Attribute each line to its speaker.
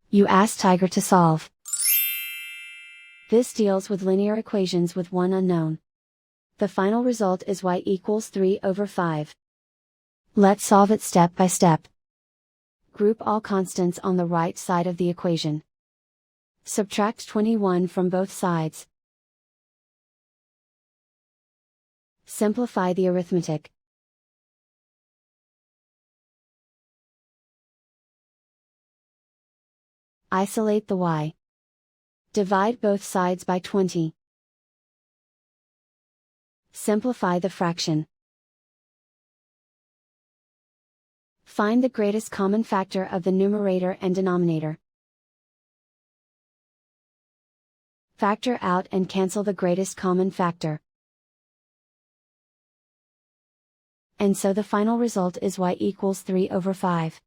Speaker 1: You ask Tiger to solve. This deals with linear equations with one unknown. The final result is y equals 3/5. Let's solve it step by step. Group all constants on the right side of the equation. Subtract 21 from both sides. Simplify the arithmetic. Isolate the y. Divide both sides by 20. Simplify the fraction. Find the greatest common factor of the numerator and denominator. Factor out and cancel the greatest common factor. And so the final result is y equals 3/5.